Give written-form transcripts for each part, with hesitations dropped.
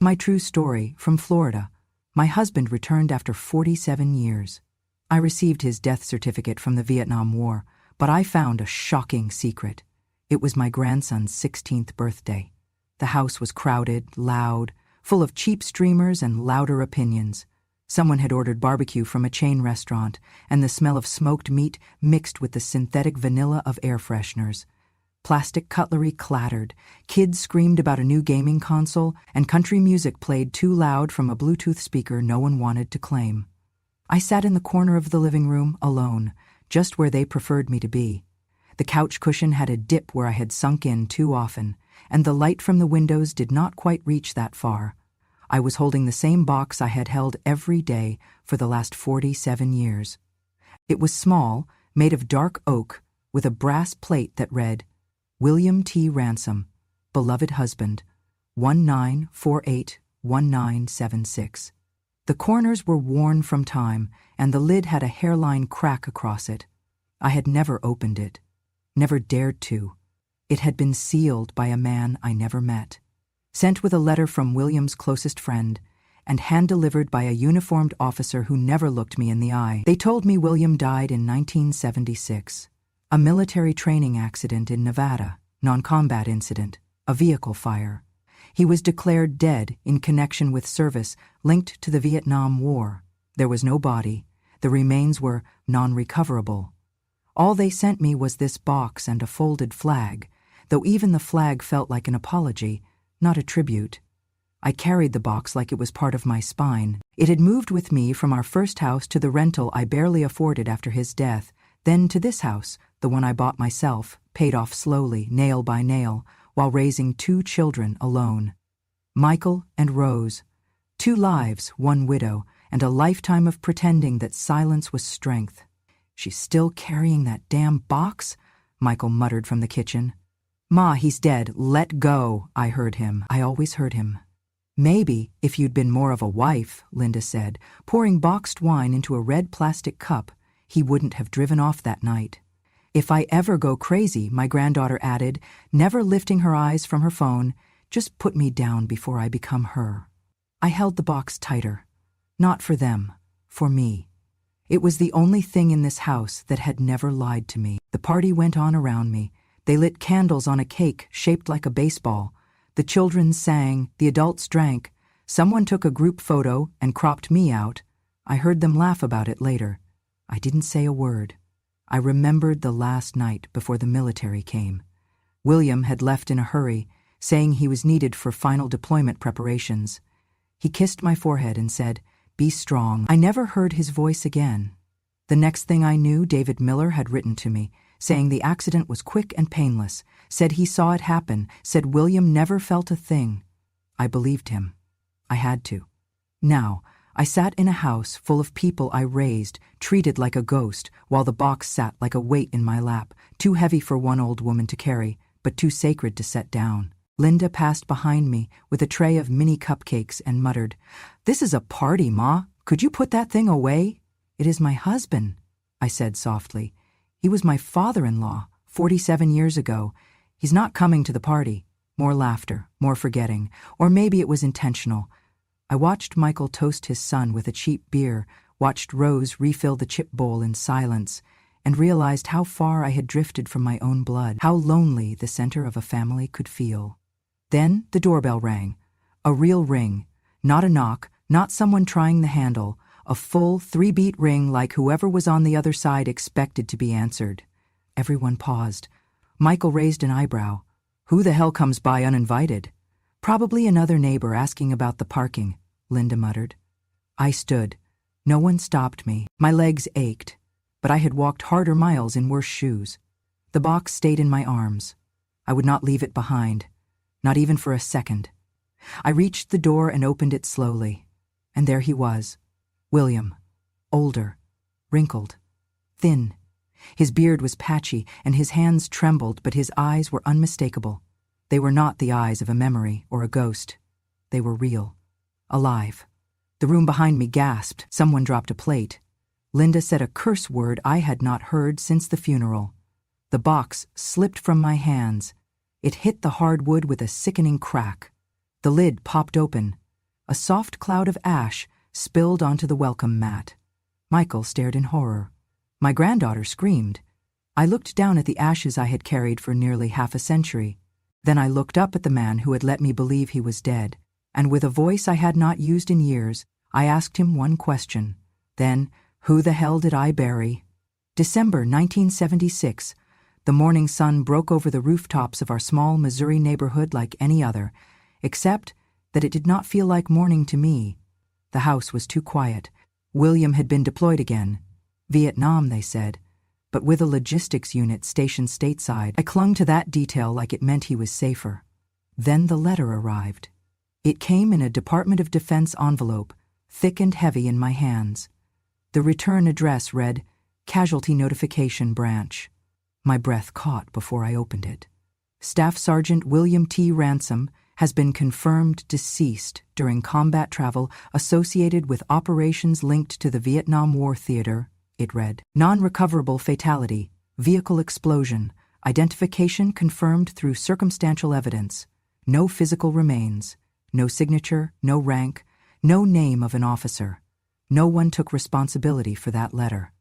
My true story, from Florida. My husband returned after 47 years. I received his death certificate from the Vietnam War, but I found a shocking secret. It was my grandson's 16th birthday. The house was crowded, loud, full of cheap streamers and louder opinions. Someone had ordered barbecue from a chain restaurant, and the smell of smoked meat mixed with the synthetic vanilla of air fresheners. Plastic cutlery clattered, kids screamed about a new gaming console, and country music played too loud from a Bluetooth speaker no one wanted to claim. I sat in the corner of the living room, alone, just where they preferred me to be. The couch cushion had a dip where I had sunk in too often, and the light from the windows did not quite reach that far. I was holding the same box I had held every day for the last 47 years. It was small, made of dark oak, with a brass plate that read, William T. Ransom, beloved husband, 1948-1976. The corners were worn from time, and the lid had a hairline crack across it. I had never opened it, never dared to. It had been sealed by a man I never met, sent with a letter from William's closest friend, and hand-delivered by a uniformed officer who never looked me in the eye. They told me William died in 1976. A military training accident in Nevada, non-combat incident, a vehicle fire. He was declared dead in connection with service linked to the Vietnam War. There was no body. The remains were non-recoverable. All they sent me was this box and a folded flag, though even the flag felt like an apology, not a tribute. I carried the box like it was part of my spine. It had moved with me from our first house to the rental I barely afforded after his death, then to this house, the one I bought myself, paid off slowly, nail by nail, while raising 2 children alone. Michael and Rose. 2 lives, 1 widow, and a lifetime of pretending that silence was strength. She's still carrying that damn box? Michael muttered from the kitchen. Ma, he's dead. Let go, I heard him. I always heard him. Maybe, if you'd been more of a wife, Linda said, pouring boxed wine into a red plastic cup, he wouldn't have driven off that night. If I ever go crazy, my granddaughter added, never lifting her eyes from her phone, just put me down before I become her. I held the box tighter. Not for them, for me. It was the only thing in this house that had never lied to me. The party went on around me. They lit candles on a cake shaped like a baseball. The children sang, the adults drank. Someone took a group photo and cropped me out. I heard them laugh about it later. I didn't say a word. I remembered the last night before the military came. William had left in a hurry, saying he was needed for final deployment preparations. He kissed my forehead and said, "Be strong." I never heard his voice again. The next thing I knew, David Miller had written to me, saying the accident was quick and painless, said he saw it happen, said William never felt a thing. I believed him. I had to. Now, I sat in a house full of people I raised, treated like a ghost, while the box sat like a weight in my lap, too heavy for one old woman to carry, but too sacred to set down. Linda passed behind me with a tray of mini cupcakes and muttered, "This is a party, Ma. Could you put that thing away?" "It is my husband," I said softly. "He was my father-in-law, 47 years ago. He's not coming to the party." More laughter, more forgetting, or maybe it was intentional. I watched Michael toast his son with a cheap beer, watched Rose refill the chip bowl in silence, and realized how far I had drifted from my own blood, how lonely the center of a family could feel. Then the doorbell rang. A real ring. Not a knock, not someone trying the handle. A full 3-beat ring like whoever was on the other side expected to be answered. Everyone paused. Michael raised an eyebrow. Who the hell comes by uninvited? Probably another neighbor asking about the parking, Linda muttered. I stood. No one stopped me. My legs ached, but I had walked harder miles in worse shoes. The box stayed in my arms. I would not leave it behind, not even for a second. I reached the door and opened it slowly, and there he was, William, older, wrinkled, thin. His beard was patchy and his hands trembled, but his eyes were unmistakable. They were not the eyes of a memory or a ghost. They were real, alive. The room behind me gasped. Someone dropped a plate. Linda said a curse word I had not heard since the funeral. The box slipped from my hands. It hit the hardwood with a sickening crack. The lid popped open. A soft cloud of ash spilled onto the welcome mat. Michael stared in horror. My granddaughter screamed. I looked down at the ashes I had carried for nearly half a century. Then I looked up at the man who had let me believe he was dead, and with a voice I had not used in years, I asked him one question. Then, who the hell did I bury? December 1976. The morning sun broke over the rooftops of our small Missouri neighborhood like any other, except that it did not feel like morning to me. The house was too quiet. William had been deployed again. Vietnam, they said, but with a logistics unit stationed stateside. I clung to that detail like it meant he was safer. Then the letter arrived. It came in a Department of Defense envelope, thick and heavy in my hands. The return address read, Casualty Notification Branch. My breath caught before I opened it. Staff Sergeant William T. Ransom has been confirmed deceased during combat travel associated with operations linked to the Vietnam War theater, it read. Non-recoverable fatality, vehicle explosion, identification confirmed through circumstantial evidence, no physical remains, no signature, no rank, no name of an officer. No one took responsibility for that letter.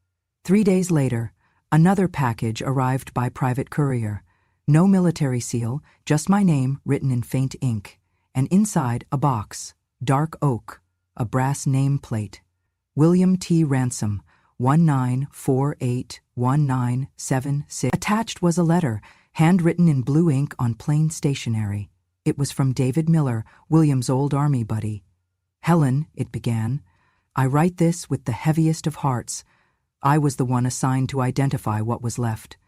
3 days later, another package arrived by private courier. No military seal, just my name written in faint ink, and inside a box, dark oak, a brass nameplate. William T. Ransom, 19481976. Attached was a letter, handwritten in blue ink on plain stationery. It was from David Miller, William's old army buddy. Helen, it began, I write this with the heaviest of hearts. I was the one assigned to identify what was left.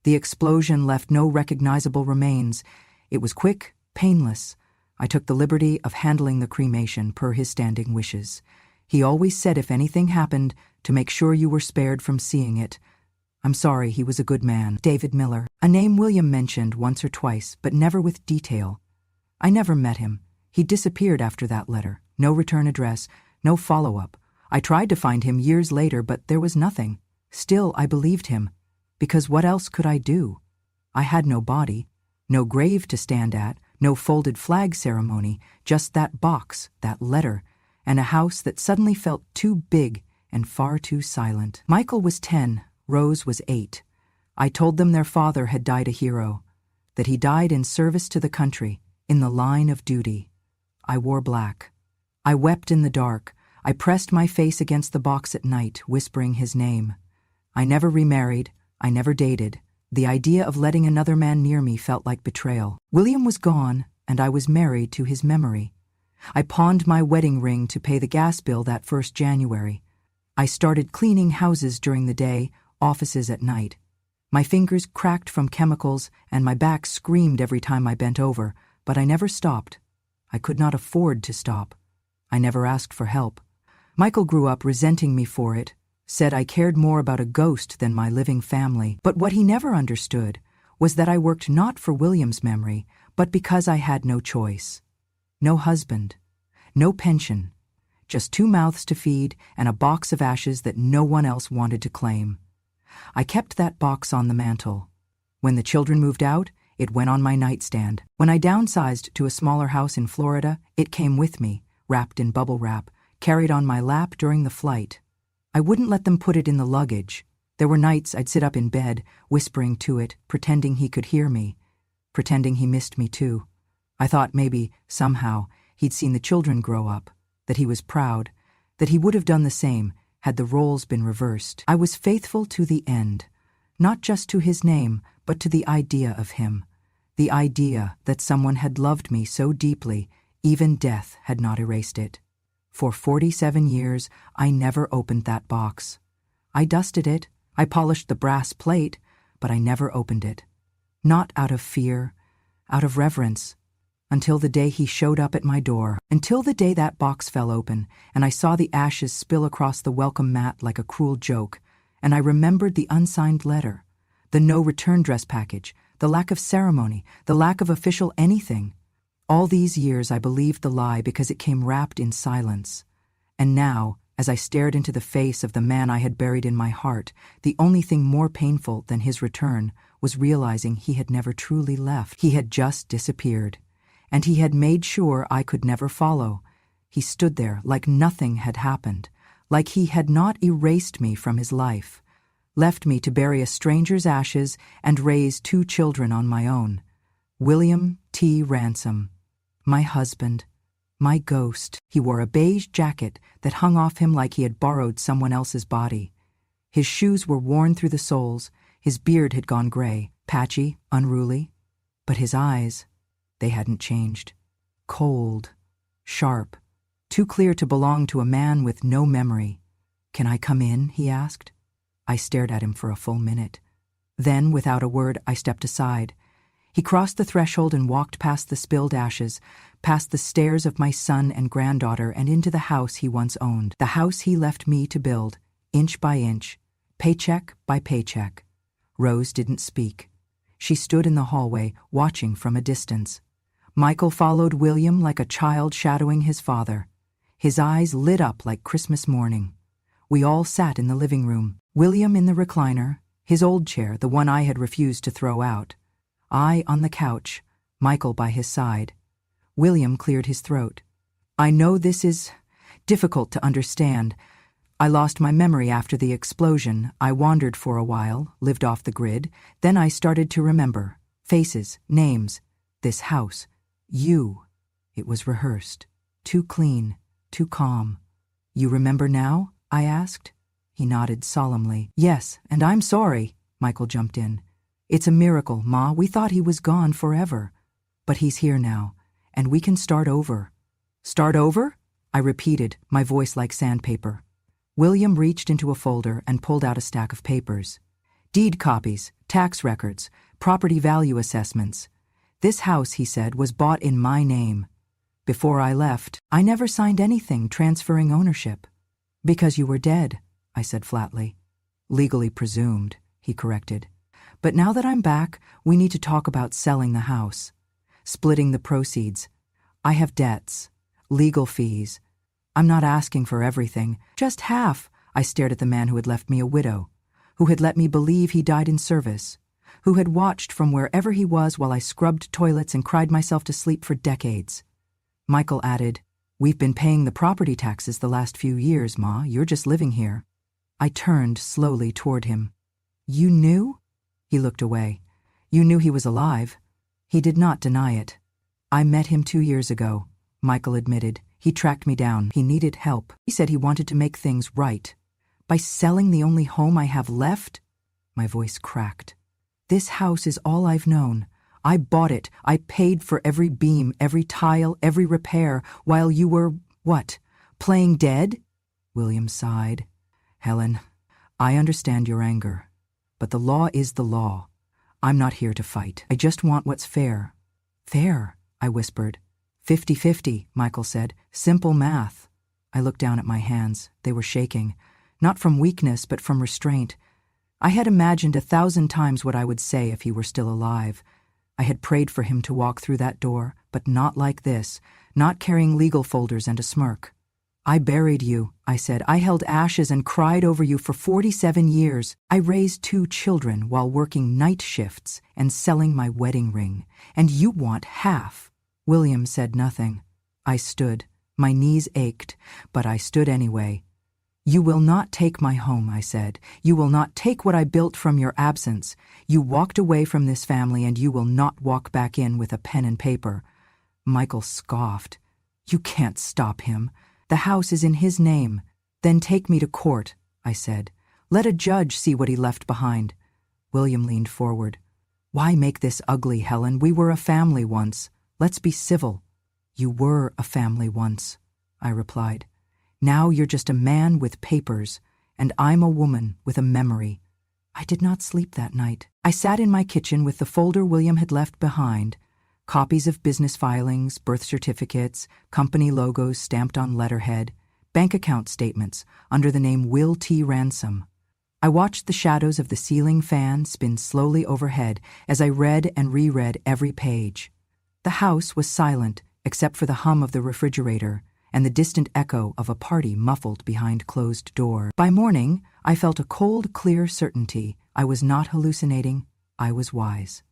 The explosion left no recognizable remains. It was quick, painless. I took the liberty of handling the cremation per his standing wishes. He always said if anything happened, to make sure you were spared from seeing it. I'm sorry, he was a good man. David Miller, a name William mentioned once or twice, but never with detail. I never met him. He disappeared after that letter. No return address, no follow-up. I tried to find him years later, but there was nothing. Still, I believed him. Because what else could I do? I had no body, no grave to stand at, no folded flag ceremony, just that box, that letter, and a house that suddenly felt too big and far too silent. Michael was 10, Rose was 8. I told them their father had died a hero, that he died in service to the country, in the line of duty. I wore black. I wept in the dark. I pressed my face against the box at night, whispering his name. I never remarried. I never dated. The idea of letting another man near me felt like betrayal. William was gone, and I was married to his memory. I pawned my wedding ring to pay the gas bill that first January. I started cleaning houses during the day, offices at night. My fingers cracked from chemicals, and my back screamed every time I bent over, but I never stopped. I could not afford to stop. I never asked for help. Michael grew up resenting me for it, said I cared more about a ghost than my living family. But what he never understood was that I worked not for William's memory, but because I had no choice. No husband, no pension, just 2 mouths to feed and a box of ashes that no one else wanted to claim. I kept that box on the mantel. When the children moved out, it went on my nightstand. When I downsized to a smaller house in Florida, it came with me, wrapped in bubble wrap, carried on my lap during the flight. I wouldn't let them put it in the luggage. There were nights I'd sit up in bed, whispering to it, pretending he could hear me, pretending he missed me too. I thought maybe, somehow, he'd seen the children grow up, that he was proud, that he would have done the same had the roles been reversed. I was faithful to the end, not just to his name, but to the idea of him, the idea that someone had loved me so deeply, even death had not erased it. For 47 years, I never opened that box. I dusted it, I polished the brass plate, but I never opened it. Not out of fear, out of reverence, until the day he showed up at my door, until the day that box fell open, and I saw the ashes spill across the welcome mat like a cruel joke, and I remembered the unsigned letter, the no-return dress package, the lack of ceremony, the lack of official anything. All these years I believed the lie because it came wrapped in silence. And now, as I stared into the face of the man I had buried in my heart, the only thing more painful than his return was realizing he had never truly left. He had just disappeared. And he had made sure I could never follow. He stood there like nothing had happened, like he had not erased me from his life, left me to bury a stranger's ashes and raise 2 children on my own. William T. Ransom, my husband, my ghost. He wore a beige jacket that hung off him like he had borrowed someone else's body. His shoes were worn through the soles, his beard had gone gray, patchy, unruly. But his eyes, they hadn't changed. Cold, sharp, too clear to belong to a man with no memory. "Can I come in?" he asked. I stared at him for a full minute. Then, without a word, I stepped aside. He crossed the threshold and walked past the spilled ashes, past the stares of my son and granddaughter, and into the house he once owned, the house he left me to build, inch by inch, paycheck by paycheck. Rose didn't speak. She stood in the hallway, watching from a distance. Michael followed William like a child shadowing his father. His eyes lit up like Christmas morning. We all sat in the living room, William in the recliner, his old chair, the one I had refused to throw out. I on the couch, Michael by his side. William cleared his throat. "I know this is difficult to understand. I lost my memory after the explosion. I wandered for a while, lived off the grid. Then I started to remember. Faces, names, this house. You." It was rehearsed. Too clean, too calm. "You remember now?" I asked. He nodded solemnly. "Yes, and I'm sorry," Michael jumped in. "It's a miracle, Ma. We thought he was gone forever. But he's here now, and we can start over." "Start over?" I repeated, my voice like sandpaper. William reached into a folder and pulled out a stack of papers. Deed copies, tax records, property value assessments. "This house," he said, "was bought in my name. Before I left, I never signed anything transferring ownership." "Because you were dead," I said flatly. "Legally presumed," he corrected. "But now that I'm back, we need to talk about selling the house. Splitting the proceeds. I have debts, legal fees. I'm not asking for everything, just half." I stared at the man who had left me a widow, who had let me believe he died in service, who had watched from wherever he was while I scrubbed toilets and cried myself to sleep for decades. Michael added, "We've been paying the property taxes the last few years, Ma. You're just living here." I turned slowly toward him. "You knew?" He looked away. "You knew he was alive?" He did not deny it. "I met him 2 years ago," Michael admitted. "He tracked me down. He needed help. He said he wanted to make things right. By selling the only home I have left?" My voice cracked. "This house is all I've known. I bought it. I paid for every beam, every tile, every repair, while you were, what, playing dead?" William sighed. "Helen, I understand your anger, but the law is the law. I'm not here to fight. I just want what's fair." "Fair?" I whispered. 50-50, Michael said. "Simple math." I looked down at my hands. They were shaking, not from weakness but from restraint. I had imagined 1,000 times what I would say if he were still alive. I had prayed for him to walk through that door, but not like this, not carrying legal folders and a smirk. "I buried you," I said. "I held ashes and cried over you for 47 years. I raised 2 children while working night shifts and selling my wedding ring. And you want half." William said nothing. I stood. My knees ached, but I stood anyway. "You will not take my home," I said. "You will not take what I built from your absence. You walked away from this family, and you will not walk back in with a pen and paper." Michael scoffed. "You can't stop him. The house is in his name." "Then take me to court," I said. "Let a judge see what he left behind." William leaned forward. "Why make this ugly, Helen? We were a family once. Let's be civil." "You were a family once," I replied. "Now you're just a man with papers, and I'm a woman with a memory." I did not sleep that night. I sat in my kitchen with the folder William had left behind, copies of business filings, birth certificates, company logos stamped on letterhead, bank account statements under the name Will T. Ransom. I watched the shadows of the ceiling fan spin slowly overhead as I read and reread every page. The house was silent except for the hum of the refrigerator and the distant echo of a party muffled behind closed doors. By morning, I felt a cold, clear certainty. I was not hallucinating. I was wise.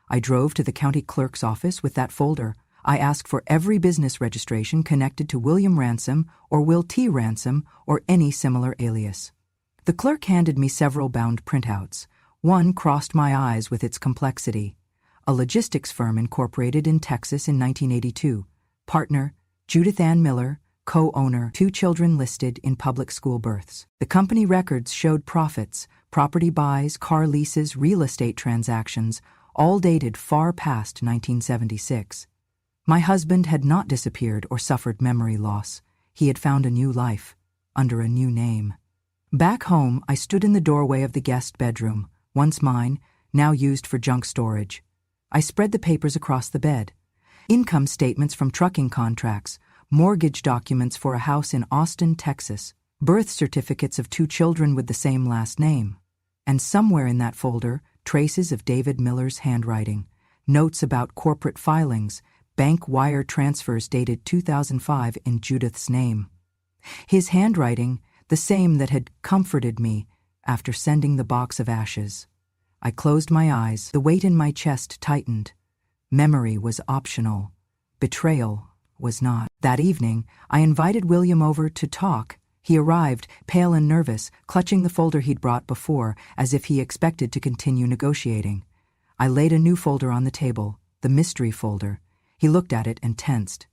I drove to the county clerk's office with that folder. I ask for every business registration connected to William Ransom or Will T. Ransom or any similar alias. The clerk handed me several bound printouts. One crossed my eyes with its complexity. A logistics firm incorporated in Texas in 1982. Partner, Judith Ann Miller. Co-owner, 2 children listed in public school births. The company records showed profits, property buys, car leases, real estate transactions, all dated far past 1976. My husband had not disappeared or suffered memory loss. He had found a new life, under a new name. Back home, I stood in the doorway of the guest bedroom, once mine, now used for junk storage. I spread the papers across the bed. Income statements from trucking contracts, mortgage documents for a house in Austin, Texas, birth certificates of 2 children with the same last name. And somewhere in that folder, traces of David Miller's handwriting, notes about corporate filings, bank wire transfers dated 2005 in Judith's name. His handwriting, the same that had comforted me after sending the box of ashes. I closed my eyes, the weight in my chest tightened. Memory was optional. Betrayal was not. That evening, I invited William over to talk. He arrived, pale and nervous, clutching the folder he'd brought before, as if he expected to continue negotiating. I laid a new folder on the table, the mystery folder. He looked at it and tensed.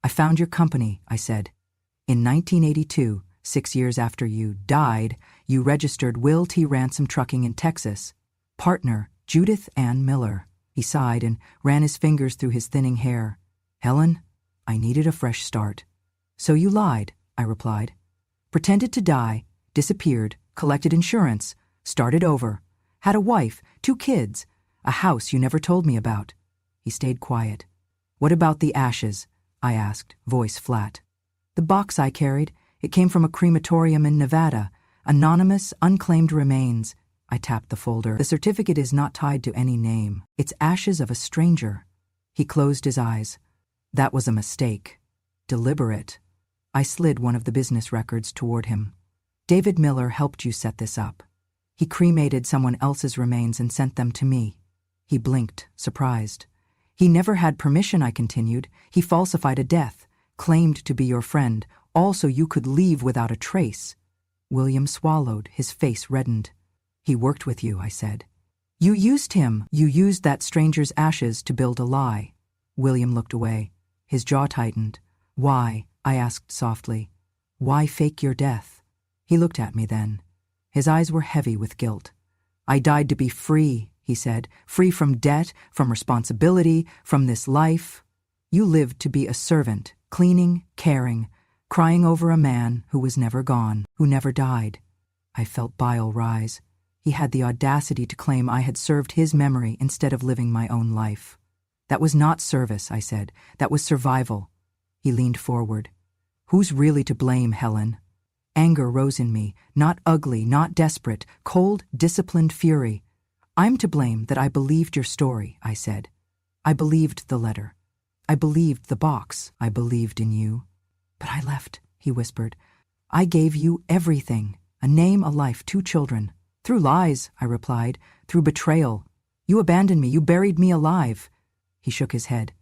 "I found your company," I said. "In 1982, 6 years after you died, you registered Will T. Ransom Trucking in Texas. Partner, Judith Ann Miller." He sighed and ran his fingers through his thinning hair. "Helen, I needed a fresh start." "So you lied," I replied. "Pretended to die, disappeared, collected insurance, started over, had a wife, 2 kids, a house you never told me about." He stayed quiet. "What about the ashes?" I asked, voice flat. "The box I carried, it came from a crematorium in Nevada. Anonymous, unclaimed remains." I tapped the folder. "The certificate is not tied to any name. It's ashes of a stranger." He closed his eyes. "That was a mistake. Deliberate." I slid one of the business records toward him. "David Miller helped you set this up. He cremated someone else's remains and sent them to me." He blinked, surprised. "He never had permission," I continued. "He falsified a death, claimed to be your friend, all so you could leave without a trace." William swallowed, his face reddened. "He worked with you," I said. "You used him. You used that stranger's ashes to build a lie." William looked away. His jaw tightened. "Why?" I asked softly. "Why fake your death?" He looked at me then. His eyes were heavy with guilt. "I died to be free," he said. "Free from debt, from responsibility, from this life. You lived to be a servant, cleaning, caring, crying over a man who was never gone, who never died." I felt bile rise. He had the audacity to claim I had served his memory instead of living my own life. "That was not service," I said. "That was survival." He leaned forward. "Who's really to blame, Helen?" Anger rose in me, not ugly, not desperate, cold, disciplined fury. "I'm to blame that I believed your story," I said. "I believed the letter. I believed the box. I believed in you." "But I left," he whispered. "I gave you everything, a name, a life, 2 children. Through lies," I replied, "through betrayal. You abandoned me, you buried me alive." He shook his head.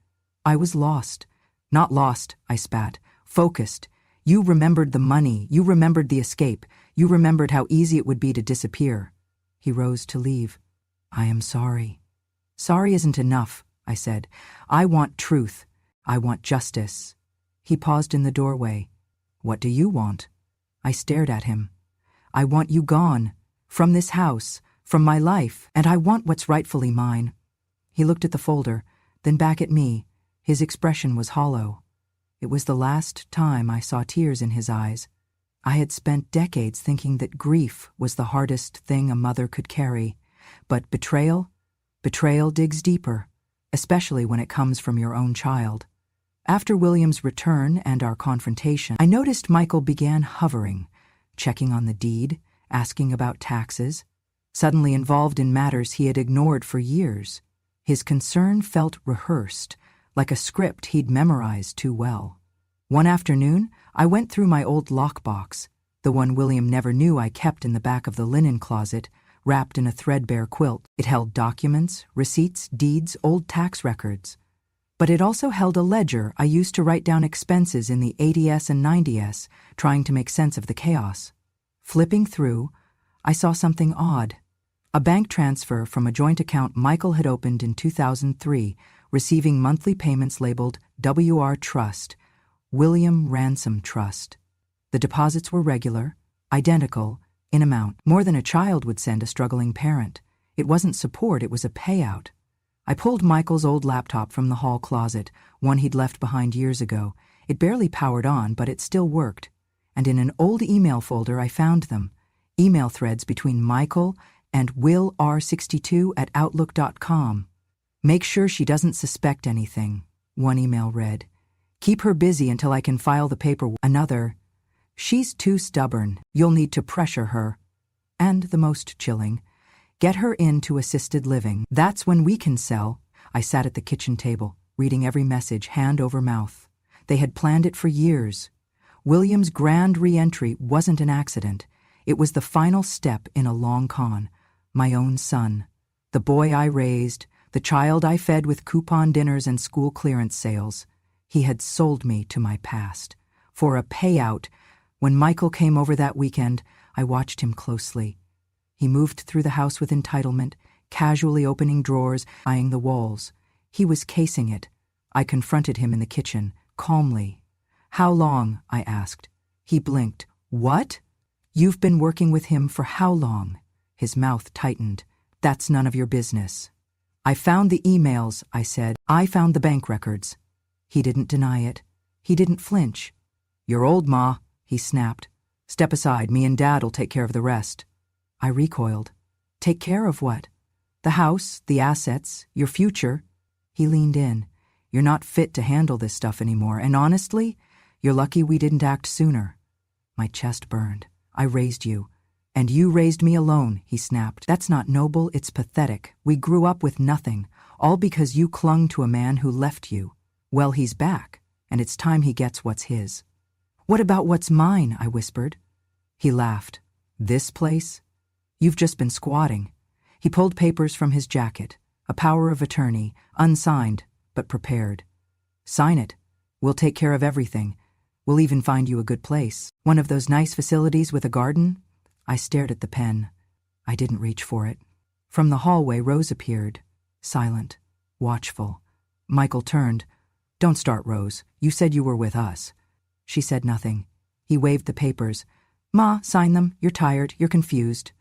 "I was lost." "Not lost," I spat. "Focused. You remembered the money, you remembered the escape, you remembered how easy it would be to disappear." He rose to leave. "I am sorry." "Sorry isn't enough," I said. "I want truth. I want justice." He paused in the doorway. "What do you want?" I stared at him. "I want you gone. From this house, from my life, and I want what's rightfully mine." He looked at the folder, then back at me. His expression was hollow. It was the last time I saw tears in his eyes. I had spent decades thinking that grief was the hardest thing a mother could carry. But betrayal digs deeper, especially when it comes from your own child. After William's return and our confrontation, I noticed Michael began hovering, checking on the deed, asking about taxes, suddenly involved in matters he had ignored for years. His concern felt rehearsed, like a script he'd memorized too well. One afternoon, I went through my old lockbox, the one William never knew I kept in the back of the linen closet, wrapped in a threadbare quilt. It held documents, receipts, deeds, old tax records. But it also held a ledger I used to write down expenses in the 80s and 90s, trying to make sense of the chaos. Flipping through, I saw something odd. A bank transfer from a joint account Michael had opened in 2003, receiving monthly payments labeled WR Trust, William Ransom Trust. The deposits were regular, identical, in amount, more than a child would send a struggling parent. It wasn't support, it was a payout. I pulled Michael's old laptop from the hall closet, one he'd left behind years ago. It barely powered on, but it still worked. And in an old email folder I found them, email threads between Michael and willr62@outlook.com. Make sure she doesn't suspect anything, one email read. Keep her busy until I can file the paperwork. Another, she's too stubborn, you'll need to pressure her. And the most chilling, get her into assisted living. That's when we can sell. I sat at the kitchen table, reading every message hand over mouth. They had planned it for years. William's grand re-entry wasn't an accident. It was the final step in a long con. My own son. The boy I raised, the child I fed with coupon dinners and school clearance sales. He had sold me to my past. For a payout. When Michael came over that weekend, I watched him closely. He moved through the house with entitlement, casually opening drawers, eyeing the walls. He was casing it. I confronted him in the kitchen, calmly. How long? I asked. He blinked. What? You've been working with him for how long? His mouth tightened. That's none of your business. I found the emails, I said. I found the bank records. He didn't deny it. He didn't flinch. You're old, Ma, he snapped. Step aside, me and Dad'll take care of the rest. I recoiled. Take care of what? The house, the assets, your future. He leaned in. You're not fit to handle this stuff anymore, and honestly, you're lucky we didn't act sooner. My chest burned. I raised you. And you raised me alone, he snapped. That's not noble, it's pathetic. We grew up with nothing, all because you clung to a man who left you. Well, he's back, and it's time he gets what's his. What about what's mine? I whispered. He laughed. This place? You've just been squatting. He pulled papers from his jacket, a power of attorney, unsigned, but prepared. Sign it. We'll take care of everything. We'll even find you a good place. One of those nice facilities with a garden? I stared at the pen. I didn't reach for it. From the hallway, Rose appeared, silent, watchful. Michael turned. Don't start, Rose. You said you were with us. She said nothing. He waved the papers. Ma, sign them. You're tired. You're confused.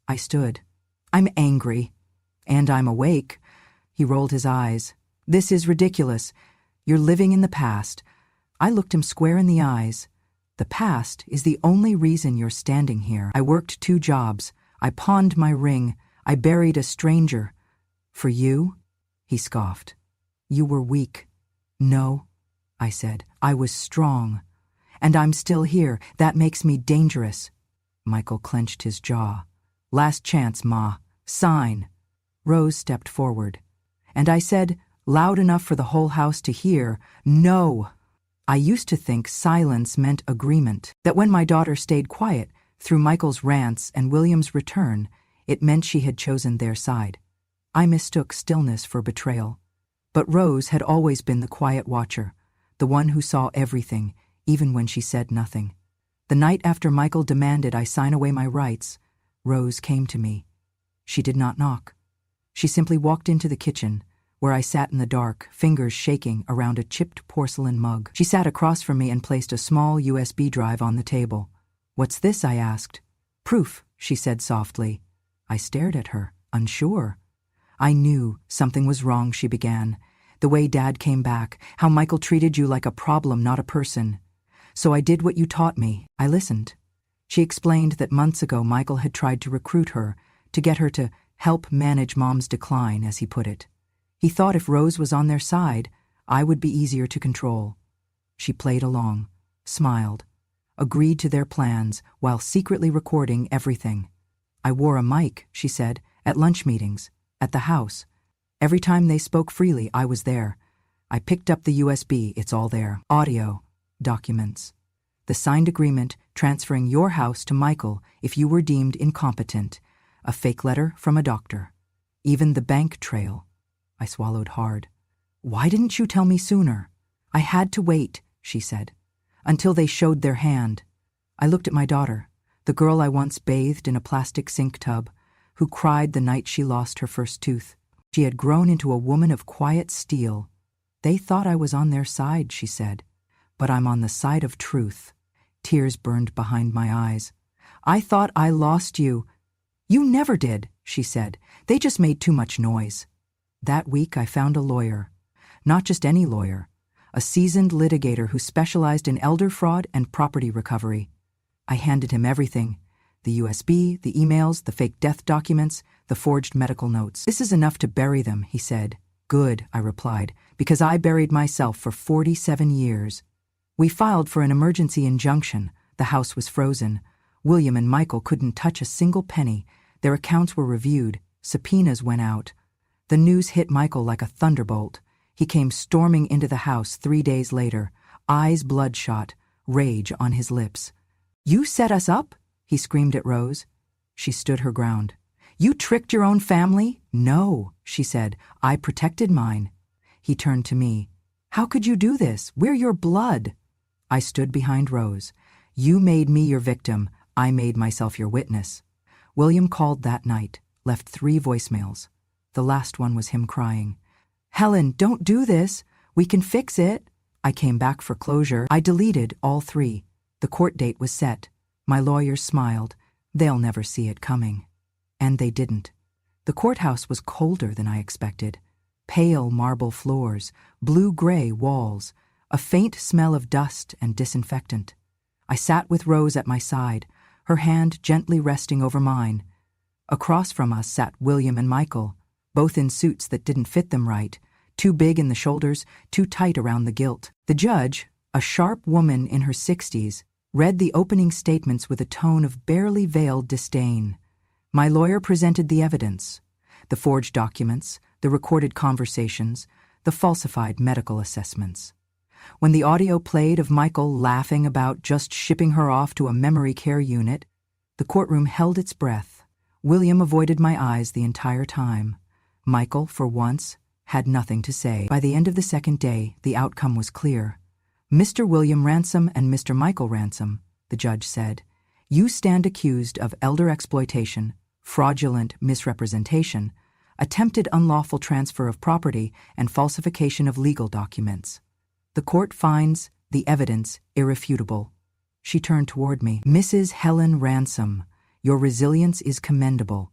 I stood. I'm angry. And I'm awake. He rolled his eyes. This is ridiculous. You're living in the past. I looked him square in the eyes. The past is the only reason you're standing here. I worked 2 jobs. I pawned my ring. I buried a stranger. For you? He scoffed. You were weak. No, I said. I was strong. And I'm still here. That makes me dangerous. Michael clenched his jaw. Last chance, Ma. Sign. Rose stepped forward. And I said, loud enough for the whole house to hear, no. I used to think silence meant agreement, that when my daughter stayed quiet, through Michael's rants and William's return, it meant she had chosen their side. I mistook stillness for betrayal. But Rose had always been the quiet watcher, the one who saw everything, even when she said nothing. The night after Michael demanded I sign away my rights, Rose came to me. She did not knock. She simply walked into the kitchen, where I sat in the dark, fingers shaking around a chipped porcelain mug. She sat across from me and placed a small USB drive on the table. What's this? I asked. Proof, she said softly. I stared at her, unsure. I knew something was wrong, she began. The way Dad came back, how Michael treated you like a problem, not a person. So I did what you taught me. I listened. She explained that months ago Michael had tried to recruit her, to get her to help manage Mom's decline, as he put it. He thought if Rose was on their side, I would be easier to control. She played along, smiled, agreed to their plans while secretly recording everything. I wore a mic, she said, at lunch meetings, at the house. Every time they spoke freely, I was there. I picked up the USB, it's all there. Audio, documents. The signed agreement transferring your house to Michael if you were deemed incompetent. A fake letter from a doctor. Even the bank trail. I swallowed hard. Why didn't you tell me sooner? I had to wait, she said, until they showed their hand. I looked at my daughter, the girl I once bathed in a plastic sink tub, who cried the night she lost her first tooth. She had grown into a woman of quiet steel. They thought I was on their side, she said, but I'm on the side of truth. Tears burned behind my eyes. I thought I lost you. You never did, she said. They just made too much noise. That week I found a lawyer. Not just any lawyer, a seasoned litigator who specialized in elder fraud and property recovery. I handed him everything: the USB, the emails, the fake death documents, the forged medical notes. This is enough to bury them, he said. Good, I replied, because I buried myself for 47 years. We filed for an emergency injunction. The house was frozen. William and Michael couldn't touch a single penny. Their accounts were reviewed. Subpoenas went out. The news hit Michael like a thunderbolt. He came storming into the house 3 days later, eyes bloodshot, rage on his lips. You set us up? He screamed at Rose. She stood her ground. You tricked your own family? No, she said. I protected mine. He turned to me. How could you do this? We're your blood. I stood behind Rose. You made me your victim. I made myself your witness. William called that night, left 3 voicemails. The last one was him crying. Helen, don't do this. We can fix it. I came back for closure. I deleted all 3. The court date was set. My lawyers smiled. They'll never see it coming. And they didn't. The courthouse was colder than I expected. Pale marble floors, blue-gray walls, a faint smell of dust and disinfectant. I sat with Rose at my side, her hand gently resting over mine. Across from us sat William and Michael, both in suits that didn't fit them right, too big in the shoulders, too tight around the gilt. The judge, a sharp woman in her 60s, read the opening statements with a tone of barely veiled disdain. My lawyer presented the evidence: the forged documents, the recorded conversations, the falsified medical assessments. When the audio played of Michael laughing about just shipping her off to a memory care unit, the courtroom held its breath. William avoided my eyes the entire time. Michael, for once, had nothing to say. By the end of the second day, the outcome was clear. Mr. William Ransom and Mr. Michael Ransom, the judge said, you stand accused of elder exploitation, fraudulent misrepresentation, attempted unlawful transfer of property, and falsification of legal documents. The court finds the evidence irrefutable. She turned toward me. Mrs. Helen Ransom, your resilience is commendable.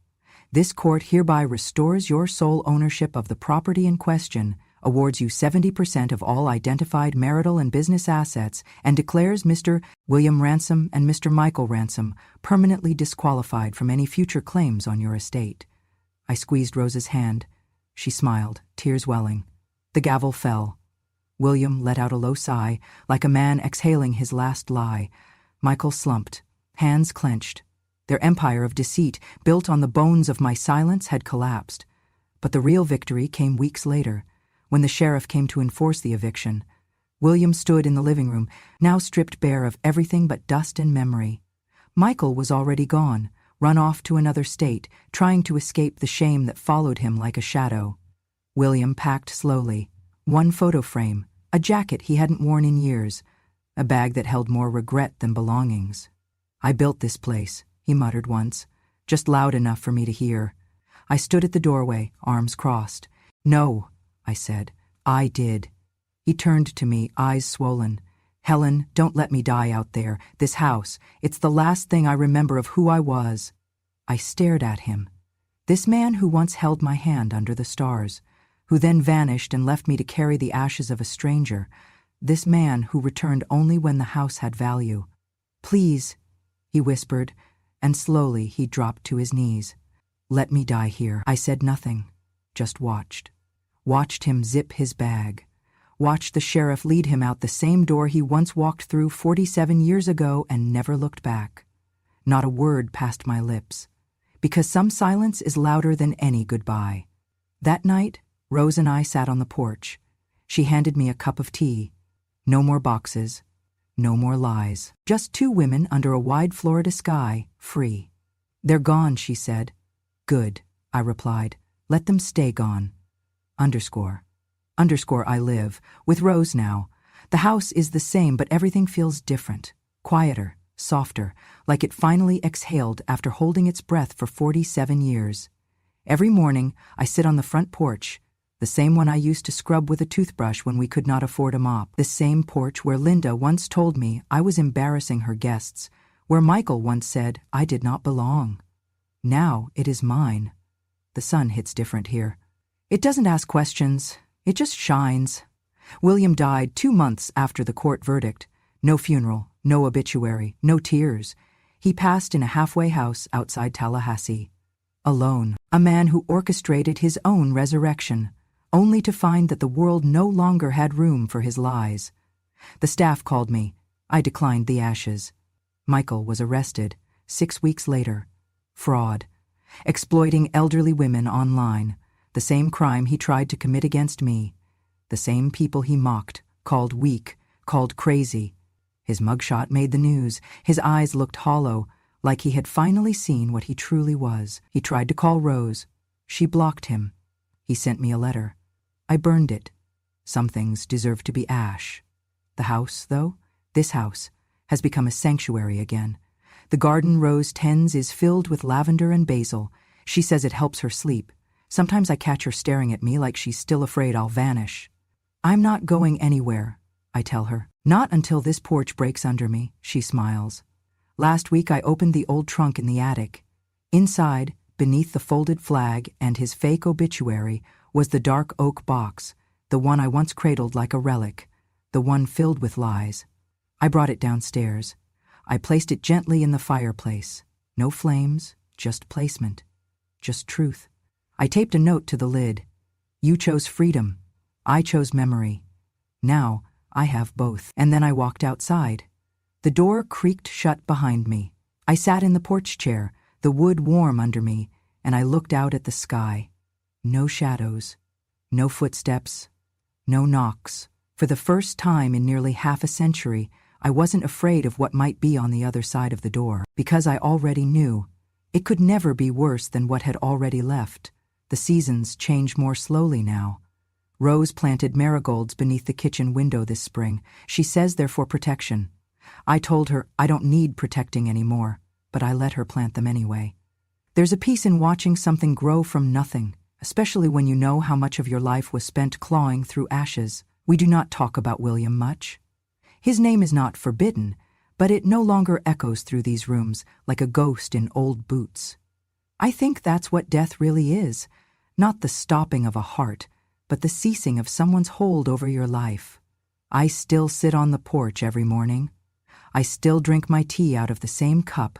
This court hereby restores your sole ownership of the property in question, awards you 70% of all identified marital and business assets, and declares Mr. William Ransom and Mr. Michael Ransom permanently disqualified from any future claims on your estate. I squeezed Rose's hand. She smiled, tears welling. The gavel fell. William let out a low sigh, like a man exhaling his last lie. Michael slumped, hands clenched. Their empire of deceit, built on the bones of my silence, had collapsed. But the real victory came weeks later, when the sheriff came to enforce the eviction. William stood in the living room, now stripped bare of everything but dust and memory. Michael was already gone, run off to another state, trying to escape the shame that followed him like a shadow. William packed slowly. One photo frame, a jacket he hadn't worn in years, a bag that held more regret than belongings. I built this place, he muttered once, just loud enough for me to hear. I stood at the doorway, arms crossed. No, I said. I did. He turned to me, eyes swollen. Helen, don't let me die out there. This house, it's the last thing I remember of who I was. I stared at him. This man who once held my hand under the stars, who then vanished and left me to carry the ashes of a stranger. This man who returned only when the house had value. Please, he whispered, and slowly he dropped to his knees. Let me die here. I said nothing, just watched. Watched him zip his bag. Watched the sheriff lead him out the same door he once walked through 47 years ago and never looked back. Not a word passed my lips, because some silence is louder than any goodbye. That night, Rose and I sat on the porch. She handed me a cup of tea. No more boxes. No more lies. Just 2 women under a wide Florida sky, free. They're gone, she said. Good, I replied. Let them stay gone. __ I live, with Rose now. The house is the same, but everything feels different, quieter, softer, like it finally exhaled after holding its breath for 47 years. Every morning, I sit on the front porch, the same one I used to scrub with a toothbrush when we could not afford a mop, the same porch where Linda once told me I was embarrassing her guests, where Michael once said I did not belong. Now it is mine. The sun hits different here. It doesn't ask questions, it just shines. William died 2 months after the court verdict. No funeral, no obituary, no tears. He passed in a halfway house outside Tallahassee. Alone, a man who orchestrated his own resurrection, only to find that the world no longer had room for his lies. The staff called me. I declined the ashes. Michael was arrested 6 weeks later. Fraud. Exploiting elderly women online. The same crime he tried to commit against me. The same people he mocked, called weak, called crazy. His mugshot made the news. His eyes looked hollow, like he had finally seen what he truly was. He tried to call Rose. She blocked him. He sent me a letter. I burned it. Some things deserve to be ash. The house, though, this house, has become a sanctuary again. The garden Rose tends is filled with lavender and basil. She says it helps her sleep. Sometimes I catch her staring at me like she's still afraid I'll vanish. I'm not going anywhere, I tell her. Not until this porch breaks under me, she smiles. Last week I opened the old trunk in the attic. Inside, beneath the folded flag and his fake obituary, was the dark oak box, the one I once cradled like a relic, the one filled with lies. I brought it downstairs. I placed it gently in the fireplace. No flames, just placement, just truth. I taped a note to the lid. You chose freedom. I chose memory. Now, I have both. And then I walked outside. The door creaked shut behind me. I sat in the porch chair, the wood warm under me, and I looked out at the sky. No shadows, no footsteps, no knocks. For the first time in nearly half a century, I wasn't afraid of what might be on the other side of the door, because I already knew. It could never be worse than what had already left. The seasons change more slowly now. Rose planted marigolds beneath the kitchen window this spring. She says they're for protection. I told her I don't need protecting anymore, but I let her plant them anyway. There's a peace in watching something grow from nothing, especially when you know how much of your life was spent clawing through ashes. We do not talk about William much. His name is not forbidden, but it no longer echoes through these rooms like a ghost in old boots. I think that's what death really is, not the stopping of a heart, but the ceasing of someone's hold over your life. I still sit on the porch every morning. I still drink my tea out of the same cup,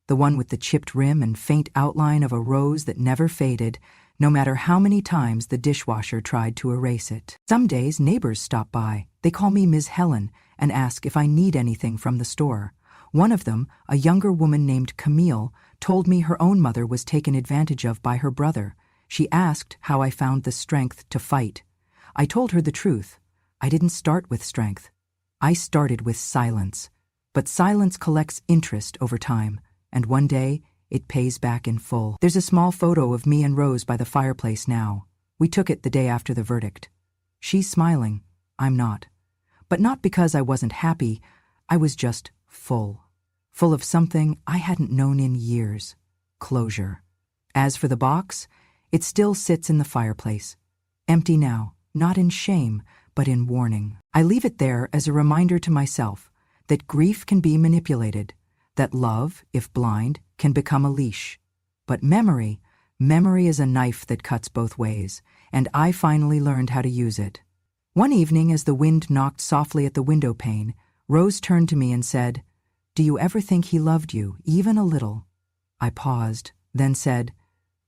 the one with the chipped rim and faint outline of a rose that never faded, no matter how many times the dishwasher tried to erase it. Some days neighbors stop by. They call me Ms. Helen and ask if I need anything from the store. One of them, a younger woman named Camille, told me her own mother was taken advantage of by her brother. She asked how I found the strength to fight. I told her the truth. I didn't start with strength. I started with silence. But silence collects interest over time, and one day it pays back in full. There's a small photo of me and Rose by the fireplace now. We took it the day after the verdict. She's smiling. I'm not. But not because I wasn't happy. I was just full. Full of something I hadn't known in years. Closure. As for the box, it still sits in the fireplace. Empty now, not in shame, but in warning. I leave it there as a reminder to myself that grief can be manipulated, that love, if blind, can become a leash. But memory is a knife that cuts both ways, and I finally learned how to use it. One evening, as the wind knocked softly at the window pane, Rose turned to me and said, "Do you ever think he loved you, even a little?" I paused, then said,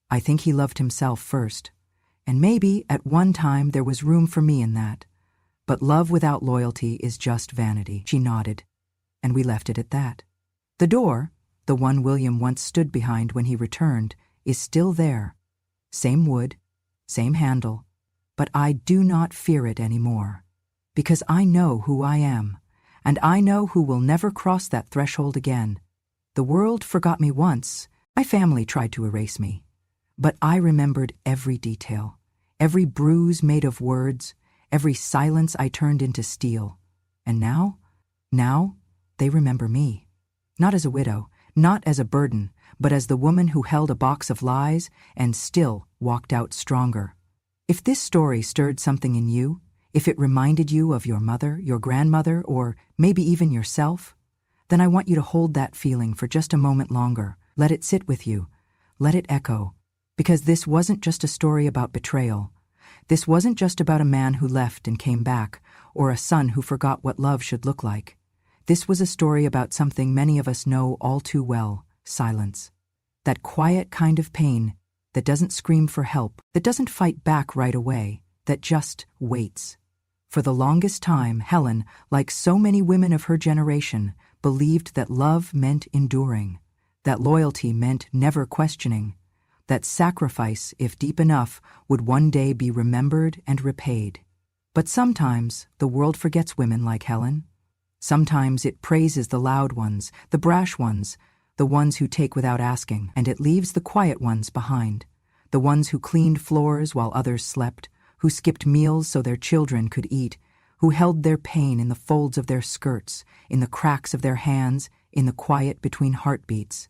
"I think he loved himself first. And maybe, at one time, there was room for me in that. But love without loyalty is just vanity." She nodded, and we left it at that. The door, the one William once stood behind when he returned, is still there. Same wood, same handle, but I do not fear it anymore. Because I know who I am, and I know who will never cross that threshold again. The world forgot me once. My family tried to erase me. But I remembered every detail, every bruise made of words, Every silence I turned into steel. And now, they remember me. Not as a widow, not as a burden, but as the woman who held a box of lies and still walked out stronger. If this story stirred something in you, if it reminded you of your mother, your grandmother, or maybe even yourself, then I want you to hold that feeling for just a moment longer. Let it sit with you. Let it echo. Because this wasn't just a story about betrayal. This wasn't just about a man who left and came back, or a son who forgot what love should look like. This was a story about something many of us know all too well: silence. That quiet kind of pain that doesn't scream for help, that doesn't fight back right away, that just waits. For the longest time, Helen, like so many women of her generation, believed that love meant enduring, that loyalty meant never questioning, that sacrifice, if deep enough, would one day be remembered and repaid. But sometimes the world forgets women like Helen. Sometimes it praises the loud ones, the brash ones, the ones who take without asking, and it leaves the quiet ones behind, the ones who cleaned floors while others slept, who skipped meals so their children could eat, who held their pain in the folds of their skirts, in the cracks of their hands, in the quiet between heartbeats.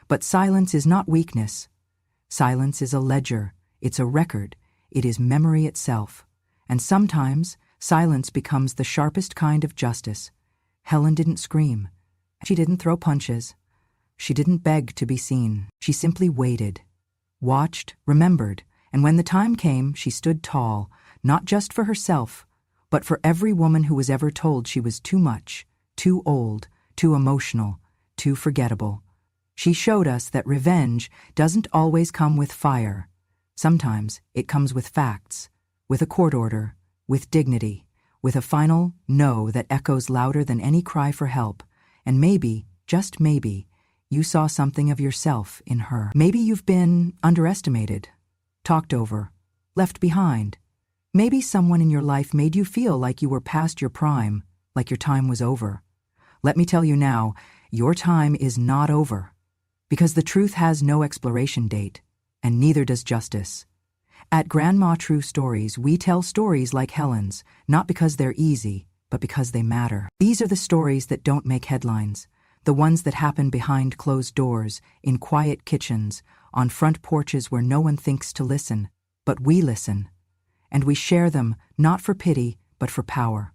But silence is not weakness. Silence is a ledger, it's a record, it is memory itself. And sometimes silence becomes the sharpest kind of justice. Helen didn't scream. She didn't throw punches. She didn't beg to be seen. She simply waited, watched, remembered, and when the time came, she stood tall, not just for herself, but for every woman who was ever told she was too much, too old, too emotional, too forgettable. She showed us that revenge doesn't always come with fire. Sometimes it comes with facts, with a court order, with dignity, with a final no that echoes louder than any cry for help. And maybe, just maybe, you saw something of yourself in her. Maybe you've been underestimated, talked over, left behind. Maybe someone in your life made you feel like you were past your prime, like your time was over. Let me tell you now, your time is not over. Because the truth has no expiration date, and neither does justice. At Grandma True Stories, we tell stories like Helen's, not because they're easy, but because they matter. These are the stories that don't make headlines, the ones that happen behind closed doors, in quiet kitchens, on front porches where no one thinks to listen, but we listen. And we share them, not for pity, but for power.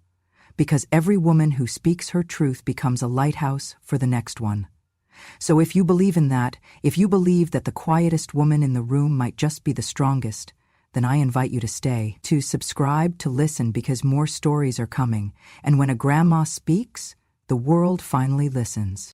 Because every woman who speaks her truth becomes a lighthouse for the next one. So if you believe in that, if you believe that the quietest woman in the room might just be the strongest, then I invite you to stay, to subscribe, to listen, because more stories are coming. And when a grandma speaks, the world finally listens.